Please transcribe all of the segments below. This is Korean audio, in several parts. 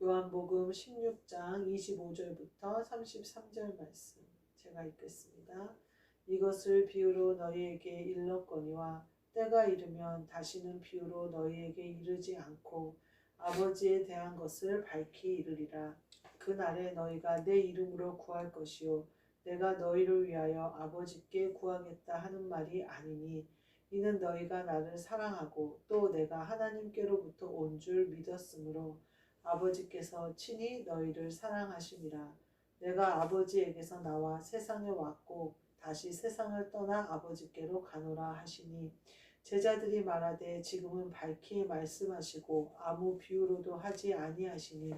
요한복음 16장 25절부터 33절 말씀 제가 읽겠습니다. 이것을 비유로 너희에게 일렀거니와 때가 이르면 다시는 비유로 너희에게 이르지 않고 아버지에 대한 것을 밝히 이르리라. 그날에 너희가 내 이름으로 구할 것이요 내가 너희를 위하여 아버지께 구하겠다 하는 말이 아니니 이는 너희가 나를 사랑하고 또 내가 하나님께로부터 온 줄 믿었으므로 아버지께서 친히 너희를 사랑하심이라. 내가 아버지에게서 나와 세상에 왔고 다시 세상을 떠나 아버지께로 가노라 하시니 제자들이 말하되 지금은 밝히 말씀하시고 아무 비유로도 하지 아니하시니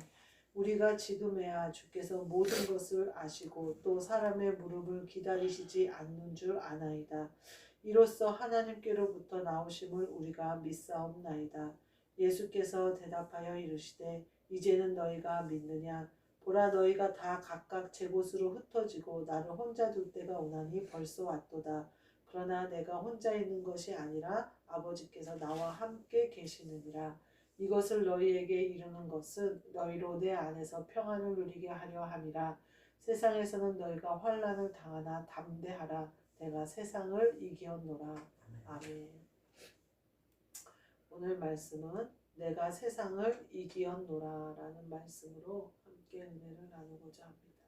우리가 지금에야 주께서 모든 것을 아시고 또 사람의 물음을 기다리시지 않는 줄 아나이다. 이로써 하나님께로부터 나오심을 우리가 믿사옵나이다. 예수께서 대답하여 이르시되 이제는 너희가 믿느냐? 보라 너희가 다 각각 제 곳으로 흩어지고 나를 혼자 둘 때가 오나니 벌써 왔도다. 그러나 내가 혼자 있는 것이 아니라 아버지께서 나와 함께 계시느니라. 이것을 너희에게 이르는 것은 너희로 내 안에서 평안을 누리게 하려 함이라. 세상에서는 너희가 환난을 당하나 담대하라. 내가 세상을 이기었노라. 아멘. 오늘 말씀은 내가 세상을 이기었노라 라는 말씀으로 함께 은혜를 나누고자 합니다.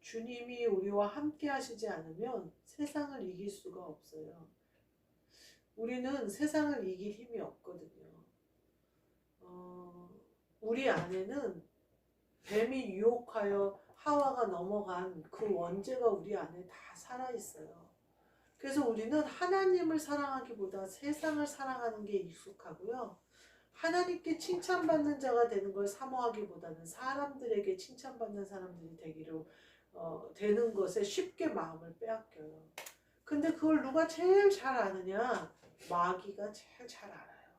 주님이 우리와 함께 하시지 않으면 세상을 이길 수가 없어요. 우리는 세상을 이길 힘이 없거든요. 우리 안에는 뱀이 유혹하여 하와가 넘어간 그 원죄가 우리 안에 다 살아있어요. 그래서 우리는 하나님을 사랑하기보다 세상을 사랑하는 게 익숙하고요. 하나님께 칭찬받는 자가 되는 걸 사모하기보다는 사람들에게 칭찬받는 사람들이 되는 것에 쉽게 마음을 빼앗겨요. 근데 그걸 누가 제일 잘 아느냐? 마귀가 제일 잘 알아요.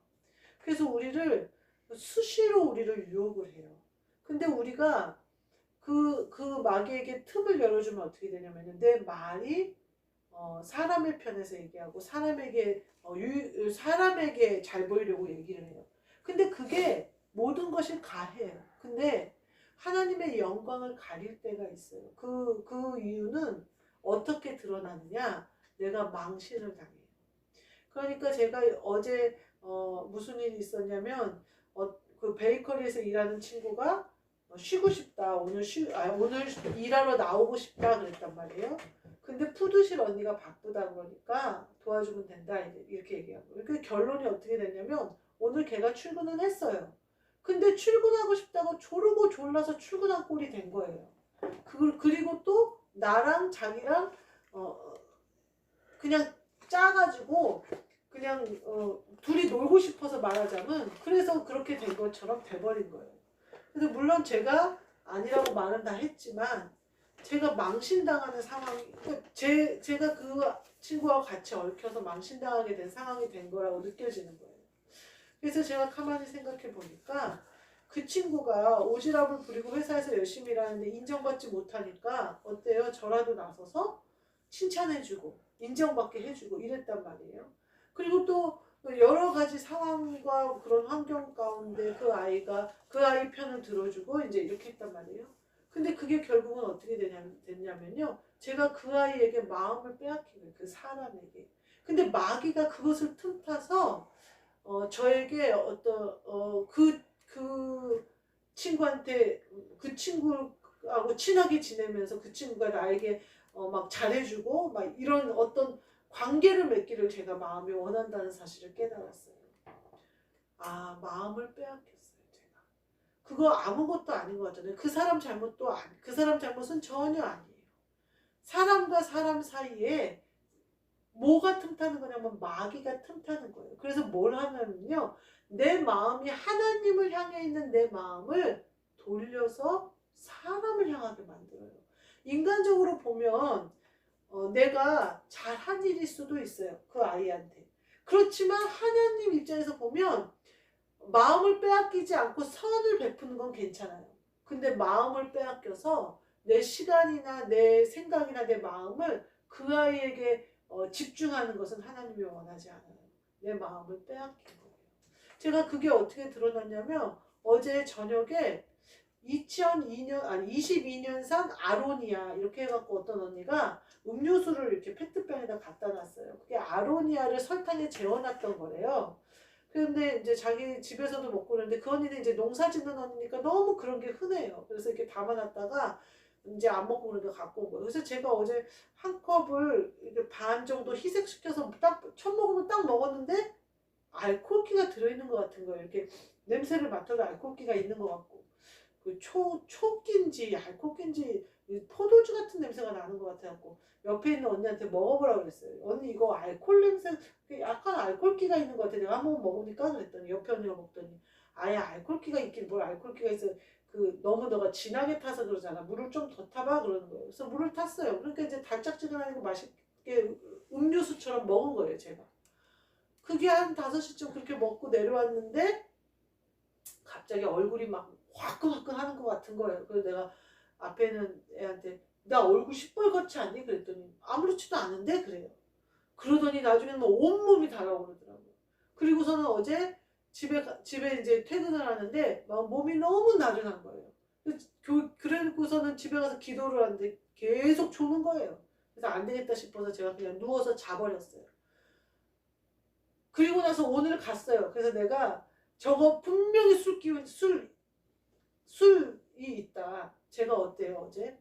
그래서 우리를 수시로 우리를 유혹을 해요. 근데 우리가 그 마귀에게 틈을 열어주면 어떻게 되냐면 내 말이 사람의 편에서 얘기하고 사람에게 잘 보이려고 얘기를 해요. 근데 그게 모든 것이 가해요. 근데 하나님의 영광을 가릴 때가 있어요. 그 이유는 어떻게 드러나느냐? 내가 망신을 당해요. 그러니까 제가 어제 무슨 일이 있었냐면 그 베이커리에서 일하는 친구가 쉬고 싶다. 오늘 일하러 나오고 싶다 그랬단 말이에요. 근데 푸드실 언니가 바쁘다 그러니까 도와주면 된다 이렇게 얘기하고. 그 결론이 어떻게 됐냐면 오늘 걔가 출근은 했어요. 근데 출근하고 싶다고 조르고 졸라서 출근한 꼴이 된 거예요. 그리고 또 나랑 자기랑 그냥 짜가지고 그냥 둘이 놀고 싶어서 말하자면 그래서 그렇게 된 것처럼 돼버린 거예요. 그래서 물론 제가 아니라고 말은 다 했지만 제가 망신당하는 상황이 제가 그 친구와 같이 얽혀서 망신당하게 된 상황이 된 거라고 느껴지는 거예요. 그래서 제가 가만히 생각해 보니까 그 친구가 오지랖을 부리고 회사에서 열심히 일하는데 인정받지 못하니까 어때요? 저라도 나서서 칭찬해주고 인정받게 해주고 이랬단 말이에요. 그리고 또 여러 가지 상황과 그런 환경 가운데 그 아이 편을 들어주고 이제 이렇게 했단 말이에요. 근데 그게 결국은 어떻게 됐냐면요. 제가 그 아이에게 마음을 빼앗긴 거예요. 그 사람에게. 근데 마귀가 그것을 틈타서 저에게 그 친구한테 그 친구하고 친하게 지내면서 그 친구가 나에게 막 잘해주고 막 이런 어떤 관계를 맺기를 제가 마음이 원한다는 사실을 깨달았어요. 아, 마음을 빼앗겼어요, 제가. 그거 아무것도 아닌 것 같잖아요. 그 사람 잘못은 전혀 아니에요. 사람과 사람 사이에 뭐가 틈타는 거냐면 마귀가 틈타는 거예요. 그래서 뭘 하냐면요. 내 마음이 하나님을 향해 있는 내 마음을 돌려서 사람을 향하게 만들어요. 인간적으로 보면 내가 잘한 일일 수도 있어요. 그 아이한테. 그렇지만 하나님 입장에서 보면 마음을 빼앗기지 않고 선을 베푸는 건 괜찮아요. 근데 마음을 빼앗겨서 내 시간이나 내 생각이나 내 마음을 그 아이에게 집중하는 것은 하나님이 원하지 않아요. 내 마음을 빼앗긴 거예요. 제가 그게 어떻게 드러났냐면 어제 저녁에 22년산 아로니아 이렇게 해갖고 어떤 언니가 음료수를 이렇게 페트병에다 갖다 놨어요. 그게 아로니아를 설탕에 재워놨던 거래요. 근데 이제 자기 집에서도 먹고 그러는데 그 언니는 이제 농사 짓는 언니니까 너무 그런 게 흔해요. 그래서 이렇게 담아놨다가 이제 안 먹고 그러니까 갖고 온 거예요. 그래서 제가 어제 한 컵을 이렇게 반 정도 희석시켜서 딱 첫 모금을 딱 먹었는데 알코올기가 들어있는 것 같은 거예요. 이렇게 냄새를 맡아도 알코올기가 있는 것 같고 그 초끼인지 알코올기인지 포도주 같은 냄새가 나는 것 같아갖고 옆에 있는 언니한테 먹어보라고 그랬어요. 언니 이거 알코올 냄새 약간 알코올기가 있는 것 같아. 내가 한번 먹으니까 그랬더니 옆에 언니가 먹더니 아예 알코올기가 있긴 뭘 알코올기가 있어. 그 너무 너가 진하게 타서 그러잖아. 물을 좀 더 타봐 그러는 거예요. 그래서 물을 탔어요. 그러니까 이제 달짝지근하고 맛있게 음료수처럼 먹은 거예요 제가. 그게 한 5시쯤 그렇게 먹고 내려왔는데 갑자기 얼굴이 막 화끈화끈 하는 것 같은 거예요. 그래서 내가 앞에 있는 애한테 나 얼굴 시뻘겋지 않니? 그랬더니 아무렇지도 않은데 그래요. 그러더니 나중에는 뭐 온몸이 달아오르더라고요. 그리고서는 어제 집에 이제 퇴근을 하는데 막 몸이 너무 나른한 거예요. 그래고서는 집에 가서 기도를 하는데 계속 조는 거예요. 그래서 안 되겠다 싶어서 제가 그냥 누워서 자버렸어요. 그리고 나서 오늘 갔어요. 그래서 내가 저거 분명히 술이 있다. 제가 어때요 어제?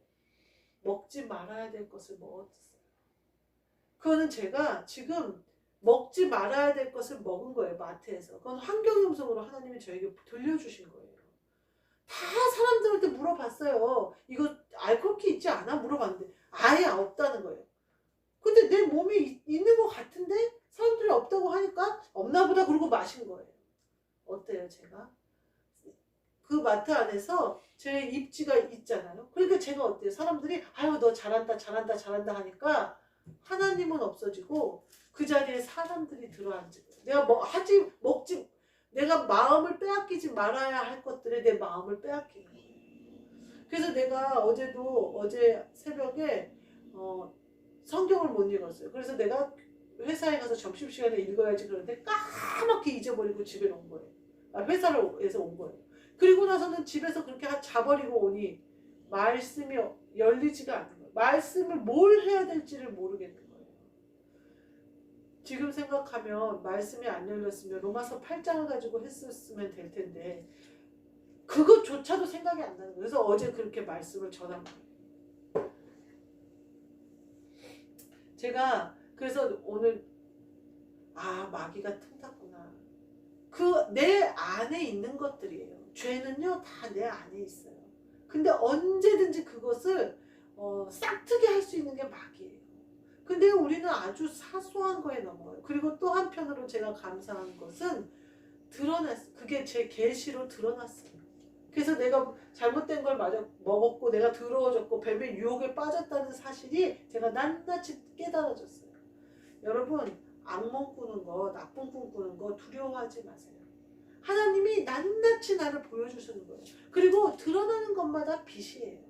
먹지 말아야 될 것을 먹었어요. 그거는 제가 지금 먹지 말아야 될 것을 먹은 거예요. 마트에서. 그건 환경염성으로 하나님이 저에게 들려주신 거예요. 다 사람들한테 물어봤어요. 이거 알코올기 있지 않아? 물어봤는데 아예 없다는 거예요. 근데 내 몸에 있는 것 같은데 사람들이 없다고 하니까 없나 보다 그러고 마신 거예요. 어때요 제가? 그 마트 안에서 제 입지가 있잖아요. 그러니까 제가 어때요? 사람들이 아유 너 잘한다 잘한다 잘한다 하니까 하나님은 없어지고 그 자리에 사람들이 들어앉은 거예요. 내가 먹지 내가 마음을 빼앗기지 말아야 할 것들에 내 마음을 빼앗기는 거예요. 그래서 내가 어제 새벽에 성경을 못 읽었어요. 그래서 내가 회사에 가서 점심시간에 읽어야지 그러는데 까맣게 잊어버리고 집에 온 거예요. 회사에서 온 거예요. 그리고 나서는 집에서 그렇게 자버리고 오니 말씀이 열리지가 않는 거예요. 말씀을 뭘 해야 될지를 모르겠는 거예요. 지금 생각하면 말씀이 안 열렸으면 로마서 8장을 가지고 했었으면 될 텐데 그것조차도 생각이 안 나는 거예요. 그래서 어제 그렇게 말씀을 전한 거예요. 제가 그래서 오늘 마귀가 틈탔구나. 그 내 안에 있는 것들이에요. 죄는요 다 내 안에 있어요. 근데 언제든지 그것을 싹트게 할 수 있는 게 마귀예요. 근데 우리는 아주 사소한 거에 넘어요. 그리고 또 한편으로 제가 감사한 것은 드러났어요. 그게 제 계시로 드러났어요. 그래서 내가 잘못된 걸 먹었고 내가 더러워졌고 뱀의 유혹에 빠졌다는 사실이 제가 낱낱이 깨달아졌어요. 여러분 악몽 꾸는 거 나쁜 꿈 꾸는 거 두려워하지 마세요. 하나님이 낱낱이 나를 보여주시는 거예요. 그리고 드러나는 것마다 빛이에요.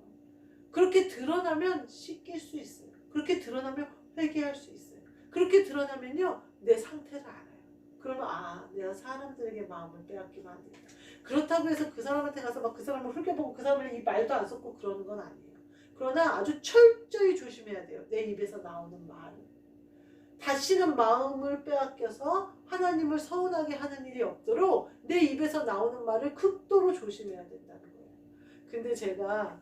그렇게 드러나면 씻길 수 있어요. 그렇게 드러나면 회개할 수 있어요. 그렇게 드러나면요 내 상태를 알아요. 그러면 내가 사람들에게 마음을 빼앗기면 안 되겠다. 그렇다고 해서 그 사람한테 가서 막 그 사람을 훑겨보고 그 사람을 이 말도 안 섞고 그러는 건 아니에요. 그러나 아주 철저히 조심해야 돼요. 내 입에서 나오는 말을. 다시는 마음을 빼앗겨서 하나님을 서운하게 하는 일이 없도록 내 입에서 나오는 말을 극도로 조심해야 된다는 거예요. 근데 제가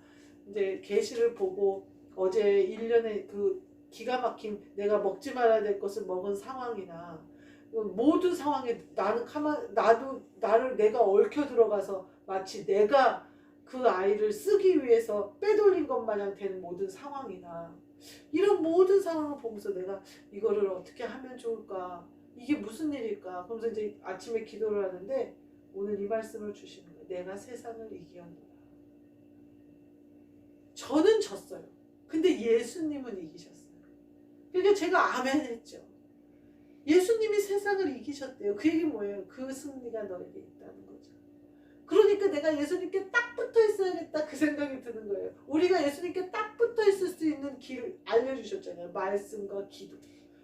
이제 계시를 보고 어제 일련의 그 기가 막힌 내가 먹지 말아야 될 것을 먹은 상황이나 모든 상황에 나를 내가 얽혀 들어가서 마치 내가 그 아이를 쓰기 위해서 빼돌린 것 마냥 되는 모든 상황이나 이런 모든 상황을 보면서 내가 이거를 어떻게 하면 좋을까? 이게 무슨 일일까? 그러면서 이제 아침에 기도를 하는데 오늘 이 말씀을 주시는 거예요. 내가 세상을 이기었노라. 저는 졌어요. 근데 예수님은 이기셨어요. 그러니까 제가 아멘 했죠. 예수님이 세상을 이기셨대요. 그 얘기 뭐예요? 그 승리가 너에게 있다는 거죠. 그러니까 내가 예수님께 딱 붙어 있어야겠다 그 생각이 드는 거예요. 우리가 예수님께 딱 붙어 있을 수 있는 길을 알려주셨잖아요. 말씀과 기도.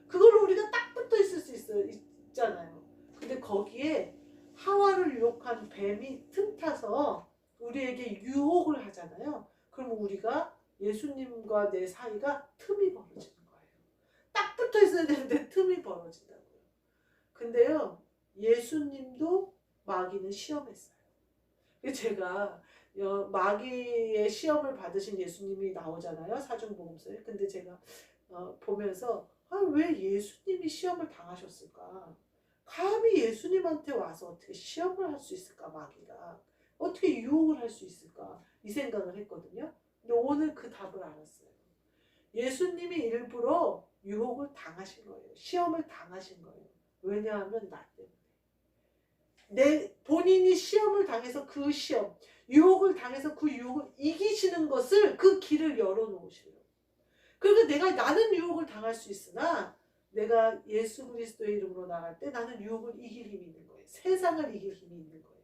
그걸로 우리가 딱 붙어 있을 수 있잖아요. 근데 거기에 하와를 유혹한 뱀이 틈타서 우리에게 유혹을 하잖아요. 그럼 우리가 예수님과 내 사이가 틈이 벌어지는 거예요. 딱 붙어 있어야 되는데 틈이 벌어진다고요. 근데요, 예수님도 마귀는 시험했어요. 제가 마귀의 시험을 받으신 예수님이 나오잖아요, 사중복음서에. 근데 제가 보면서 왜 예수님이 시험을 당하셨을까? 감히 예수님한테 와서 어떻게 시험을 할 수 있을까, 마귀가? 어떻게 유혹을 할 수 있을까? 이 생각을 했거든요. 근데 오늘 그 답을 알았어요. 예수님이 일부러 유혹을 당하신 거예요. 시험을 당하신 거예요. 왜냐하면 나 때문에. 본인이 시험을 당해서 그 시험, 유혹을 당해서 그 유혹을 이기시는 것을, 그 길을 열어놓으시려고. 그러니까 나는 유혹을 당할 수 있으나 내가 예수 그리스도의 이름으로 나갈 때 나는 유혹을 이길 힘이 있는 거예요. 세상을 이길 힘이 있는 거예요.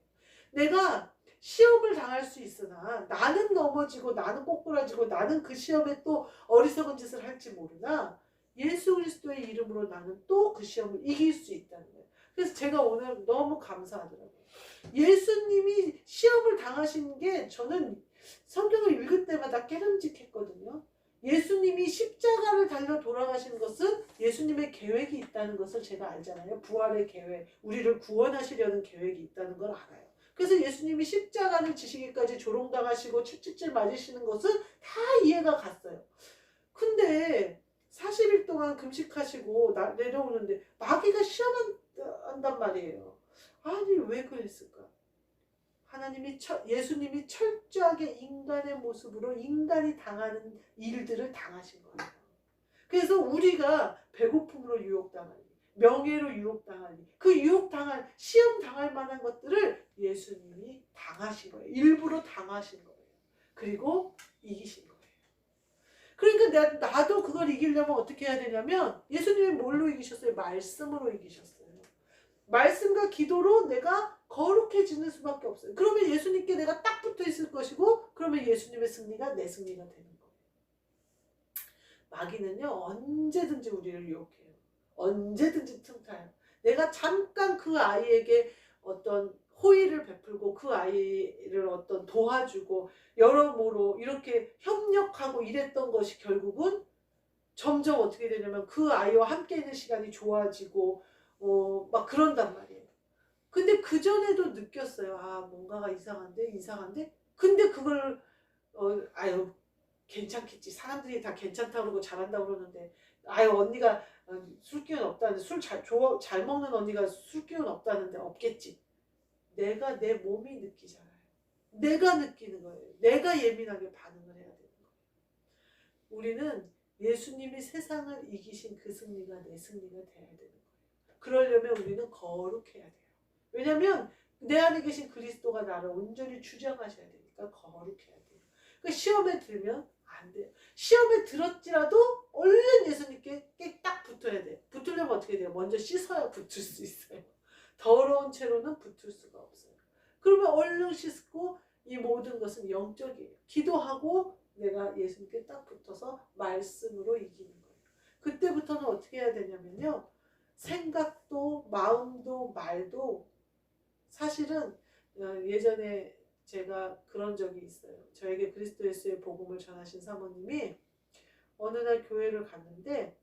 내가 시험을 당할 수 있으나 나는 넘어지고 나는 꼬꾸라지고 나는 그 시험에 또 어리석은 짓을 할지 모르나 예수 그리스도의 이름으로 나는 또 그 시험을 이길 수 있다는 거예요. 그래서 제가 오늘 너무 감사하더라고요. 예수님이 시험을 당하신 게 저는 성경을 읽을 때마다 깨름직했거든요. 예수님이 십자가를 달려 돌아가신 것은 예수님의 계획이 있다는 것을 제가 알잖아요. 부활의 계획, 우리를 구원하시려는 계획이 있다는 걸 알아요. 그래서 예수님이 십자가를 지시기까지 조롱당하시고 채찍질 맞으시는 것은 다 이해가 갔어요. 근데 40일 동안 금식하시고 내려오는데 마귀가 시험한단 말이에요. 아니 왜 그랬을까? 예수님이 철저하게 인간의 모습으로 인간이 당하는 일들을 당하신 거예요. 그래서 우리가 배고픔으로 유혹당하니, 명예로 유혹당하니, 그 유혹당할, 시험당할 만한 것들을 예수님이 당하신 거예요. 일부러 당하신 거예요. 그리고 이기신 거예요. 그러니까 나도 그걸 이기려면 어떻게 해야 되냐면, 예수님이 뭘로 이기셨어요? 말씀으로 이기셨어요. 말씀과 기도로 내가 거룩해지는 수밖에 없어요. 그러면 예수님께 내가 딱 붙어 있을 것이고, 그러면 예수님의 승리가 내 승리가 되는 거예요. 마귀는요, 언제든지 우리를 유혹해요. 언제든지 틈타요. 내가 잠깐 그 아이에게 어떤 호의를 베풀고 그 아이를 어떤 도와주고 여러모로 이렇게 협력하고 이랬던 것이 결국은 점점 어떻게 되냐면 그 아이와 함께 있는 시간이 좋아지고 막 그런단 말이에요. 근데 그전에도 느꼈어요. 뭔가가 이상한데? 근데 그걸 아유 괜찮겠지. 사람들이 다 괜찮다고 그러고 잘한다고 그러는데 언니가 술 기운 없다는데 잘 먹는 언니가 술 기운 없다는데 없겠지. 내가 내 몸이 느끼잖아요. 내가 느끼는 거예요. 내가 예민하게 반응을 해야 되는 거예요. 우리는 예수님이 세상을 이기신 그 승리가 내 승리가 돼야 되는 거예요. 그러려면 우리는 거룩해야 돼요. 왜냐하면 내 안에 계신 그리스도가 나를 온전히 주장하셔야 되니까 거룩해야 돼요. 그러니까 시험에 들면 안 돼요. 시험에 들었지라도 얼른 예수님께 딱 붙어야 돼요. 붙으려면 어떻게 돼요? 먼저 씻어야 붙을 수 있어요. 더러운 채로는 붙을 수가 없어요. 그러면 얼른 씻고 이 모든 것은 영적이에요. 기도하고 내가 예수님께 딱 붙어서 말씀으로 이기는 거예요. 그때부터는 어떻게 해야 되냐면요. 생각도 마음도 말도 사실은 예전에 제가 그런 적이 있어요. 저에게 그리스도 예수의 복음을 전하신 사모님이 어느 날 교회를 갔는데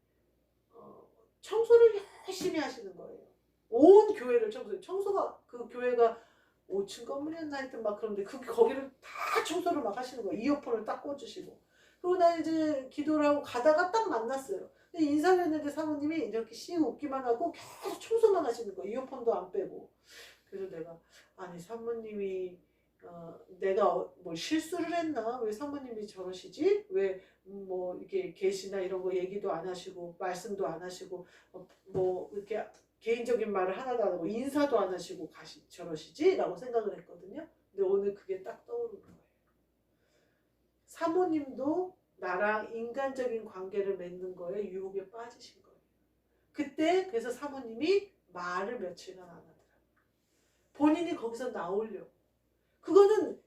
청소를 열심히 하시는 거예요. 온 교회를 청소가 그 교회가 5층 건물이었나 하여튼 막 그런데 거기를 다 청소를 막 하시는 거예요. 이어폰을 딱 꽂으시고. 그리고 나 이제 기도를 하고 가다가 딱 만났어요. 근데 인사를 했는데 사모님이 이렇게 씩 웃기만 하고 계속 청소만 하시는 거예요. 이어폰도 안 빼고. 그래서 내가 아니 사모님이 내가 뭐 실수를 했나? 왜 사모님이 저러시지? 왜 뭐 이렇게 계시나 이런 거 얘기도 안 하시고 말씀도 안 하시고 뭐 이렇게 개인적인 말을 하나도 안 하고 인사도 안 하시고 저러시지? 라고 생각을 했거든요. 근데 오늘 그게 딱 떠오르는 거예요. 사모님도 나랑 인간적인 관계를 맺는 거에 유혹에 빠지신 거예요. 그때 그래서 사모님이 말을 며칠간 안 하더라고요. 본인이 거기서 나오려고. 그거는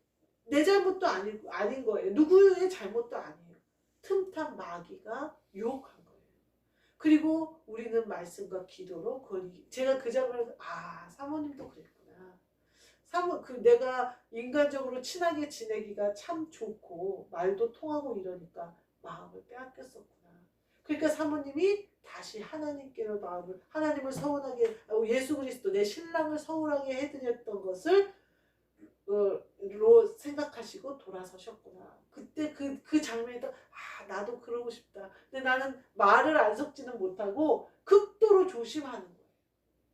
내 잘못도 아닌 거예요. 누구의 잘못도 아니에요. 틈탄 마귀가 유혹한 거예요. 그리고 우리는 말씀과 기도로 제가 그 장면에서 사모님도 그랬구나. 내가 인간적으로 친하게 지내기가 참 좋고 말도 통하고 이러니까 마음을 빼앗겼었구나. 그러니까 사모님이 다시 하나님께로 하나님을 서운하게, 예수 그리스도 내 신랑을 서운하게 해드렸던 것을 로 생각하시고 돌아서셨구나. 그때 그 장면이 딱, 나도 그러고 싶다. 근데 나는 말을 안 섞지는 못하고 극도로 조심하는 거예요.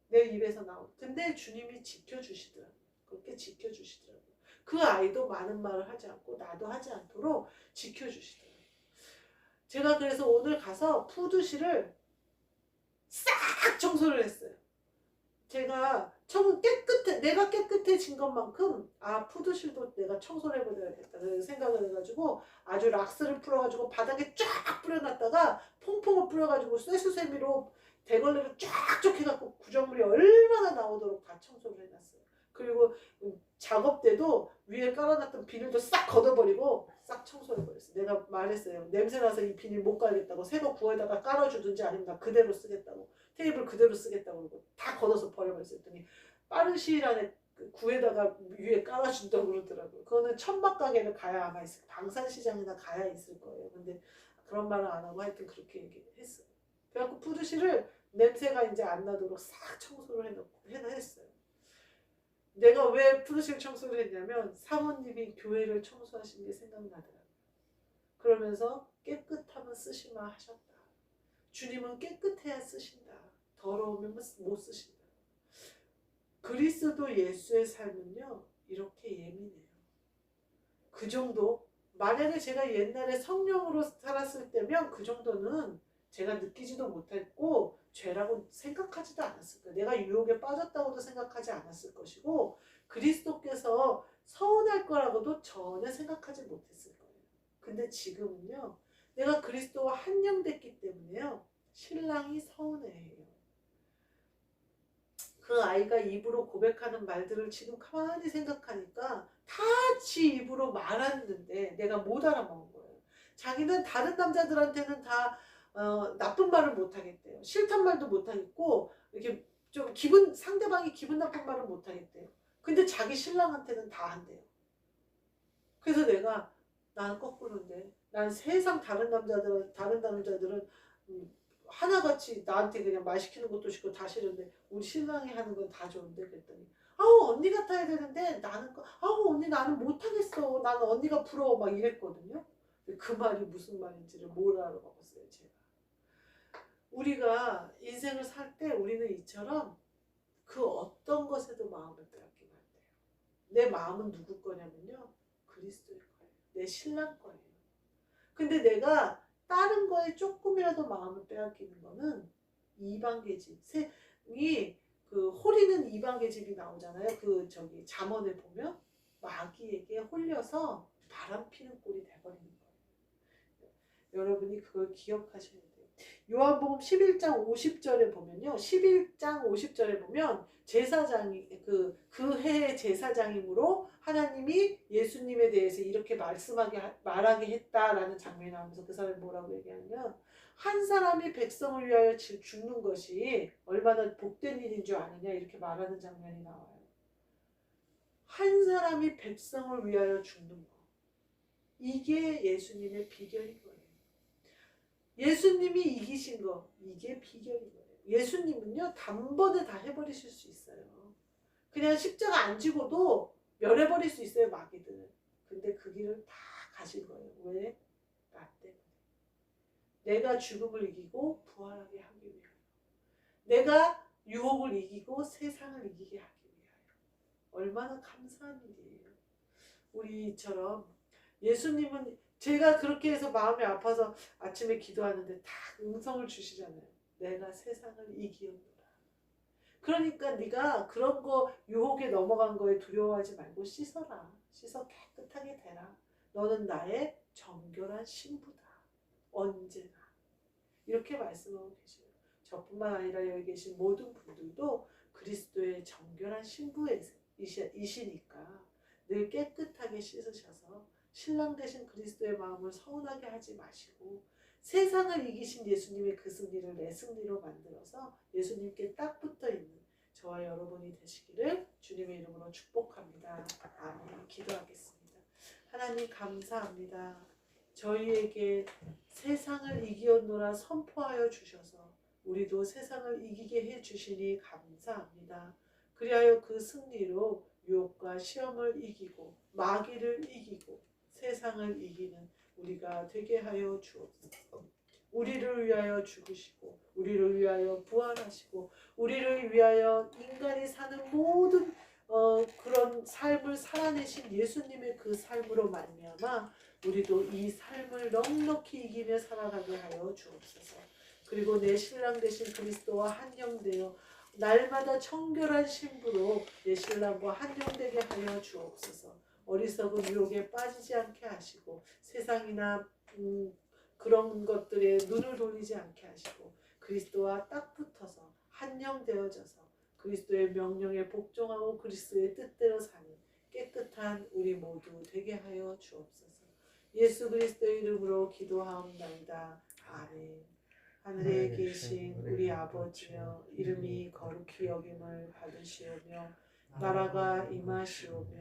내 입에서 나온. 근데 주님이 지켜주시더라고요. 그렇게 지켜주시더라고요. 그 아이도 많은 말을 하지 않고 나도 하지 않도록 지켜주시더라고요. 제가 그래서 오늘 가서 푸드실을 싹 청소를 했어요. 제가 내가 깨끗해진 것만큼 푸드실도 내가 청소를 해보려야겠다 생각을 해가지고 아주 락스를 풀어가지고 바닥에 쫙 뿌려놨다가 퐁퐁을 뿌려가지고 쇠수세미로 대걸레로 쫙쫙 해갖고 구정물이 얼마나 나오도록 다 청소를 해놨어요. 그리고 작업 때도 위에 깔아놨던 비닐도 싹 걷어버리고 싹 청소해버렸어요. 내가 말했어요. 냄새나서 이 비닐 못 깔겠다고 새 거 구해다가 깔아주든지 아니면 나 그대로 쓰겠다고, 테이블 그대로 쓰겠다고 그러고 다 걷어서 버려버렸어요. 했더니 빠른 시일 안에 구에다가 위에 깔아준다고 그러더라고요. 그거는 천막 가게를 가야 아마 있을, 방산시장이나 가야 있을 거예요. 근데 그런 말은 안 하고 하여튼 그렇게 얘기했어요. 그래갖고 푸드실을 냄새가 이제 안 나도록 싹 청소를 했어요. 내가 왜 푸드실 청소를 했냐면 사모님이 교회를 청소하신 게 생각나더라고요. 그러면서 깨끗하면 쓰시마 하셨다. 주님은 깨끗해야 쓰신다. 더러우면 못 쓰신다. 그리스도 예수의 삶은요 이렇게 예민해요. 그 정도, 만약에 제가 옛날에 성령으로 살았을 때면 그 정도는 제가 느끼지도 못했고 죄라고 생각하지도 않았을 거예요. 내가 유혹에 빠졌다고도 생각하지 않았을 것이고 그리스도께서 서운할 거라고도 전혀 생각하지 못했을 거예요. 근데 지금은요 내가 그리스도와 한영됐기 때문에요 신랑이 서운해해요. 그 아이가 입으로 고백하는 말들을 지금 가만히 생각하니까 다 지 입으로 말하는데 내가 못 알아먹은 거예요. 자기는 다른 남자들한테는 다 나쁜 말을 못 하겠대요. 싫단 말도 못 하겠고 이렇게 좀 상대방이 기분 나쁜 말을 못 하겠대요. 근데 자기 신랑한테는 다 한대요. 그래서 나는 거꾸로인데 난 세상 다른 남자들은 하나같이 나한테 그냥 말 시키는 것도 싫고 다 싫은데 우리 신랑이 하는 건 다 좋은데 그랬더니 언니 같아야 되는데 언니 나는 못하겠어. 나는 언니가 부러워 막 이랬거든요. 그 말이 무슨 말인지를 뭘 알아먹었어요 제가. 우리가 인생을 살 때 우리는 이처럼 그 어떤 것에도 마음을 빼앗기면 안 돼요. 내 마음은 누구 거냐면요 그리스도의 거예요. 내 신랑 거예요. 근데 내가 다른 거에 조금이라도 마음을 빼앗기는 거는 이방계집이 그 홀리는 이방계집이 나오잖아요. 잠언에 보면 마귀에게 홀려서 바람피는 꼴이 돼버리는 거예요. 여러분이 그걸 기억하셔야 돼요. 요한복음 11장 50절에 보면요. 11장 50절에 보면 제사장이 그 해의 제사장이므로 하나님이 예수님에 대해서 이렇게 말하게 했다라는 장면이 나오면서 그 사람이 뭐라고 얘기하냐면 한 사람이 백성을 위하여 죽는 것이 얼마나 복된 일인 줄 아느냐 이렇게 말하는 장면이 나와요. 한 사람이 백성을 위하여 죽는 거. 이게 예수님의 비결인 거예요. 예수님이 이기신 거 이게 비결인 거예요. 예수님은요 단번에 다 해버리실 수 있어요. 그냥 십자가 안 지고도 멸해버릴 수 있어요 마귀들. 근데 그 길을 다 가신 거예요. 왜? 나 때문에. 내가 죽음을 이기고 부활하게 하기 위하여. 내가 유혹을 이기고 세상을 이기게 하기 위하여. 얼마나 감사한 일이에요. 우리처럼 예수님은 제가 그렇게 해서 마음이 아파서 아침에 기도하는데 다 음성을 주시잖아요. 내가 세상을 이기었노라. 그러니까 네가 그런 거 유혹에 넘어간 거에 두려워하지 말고 씻어라. 씻어 깨끗하게 되라. 너는 나의 정결한 신부다. 언제나. 이렇게 말씀하고 계셔요. 저뿐만 아니라 여기 계신 모든 분들도 그리스도의 정결한 신부이시니까 늘 깨끗하게 씻으셔서 신랑 되신 그리스도의 마음을 서운하게 하지 마시고 세상을 이기신 예수님의 그 승리를 내 승리로 만들어서 예수님께 딱 붙어있는 저와 여러분이 되시기를 주님의 이름으로 축복합니다. 아멘. 기도하겠습니다. 하나님 감사합니다. 저희에게 세상을 이기었노라 선포하여 주셔서 우리도 세상을 이기게 해주시니 감사합니다. 그리하여 그 승리로 유혹과 시험을 이기고 마귀를 이기고 세상을 이기는 우리가 되게 하여 주옵소서. 우리를 위하여 죽으시고 우리를 위하여 부활하시고 우리를 위하여 인간이 사는 모든 그런 삶을 살아내신 예수님의 그 삶으로 말미암아 우리도 이 삶을 넉넉히 이기며 살아가게 하여 주옵소서. 그리고 내 신랑 되신 그리스도와 한영되어 날마다 청결한 신부로 내 신랑과 한영되게 하여 주옵소서. 어리석은 유혹에 빠지지 않게 하시고 세상이나 그런 것들에 눈을 돌리지 않게 하시고 그리스도와 딱 붙어서 한영되어져서 그리스도의 명령에 복종하고 그리스도의 뜻대로 사는 깨끗한 우리 모두 되게 하여 주옵소서. 예수 그리스도의 이름으로 기도하옵나이다. 아멘. 하늘에 계신 우리 아버지여, 이름이 거룩히 여김을 받으시오며 나라가 임하시오며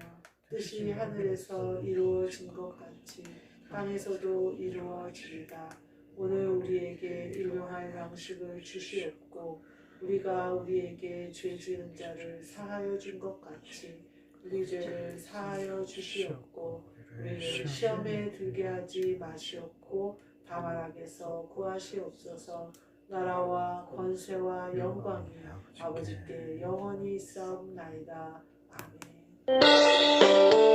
뜻이 하늘에서 이루어진 것 같이 땅에서도 이루어지이다. 오늘 우리에게 일용할 양식을 주시옵고 우리가 우리에게 죄 지은 자를 사하여 준 것 같이 우리 죄를 사하여 주시옵고 우리를 시험에 들게 하지 마시옵고 다만 악에서 구하시옵소서. 나라와 권세와 영광이 아버지께 영원히 있사옵나이다. 아멘.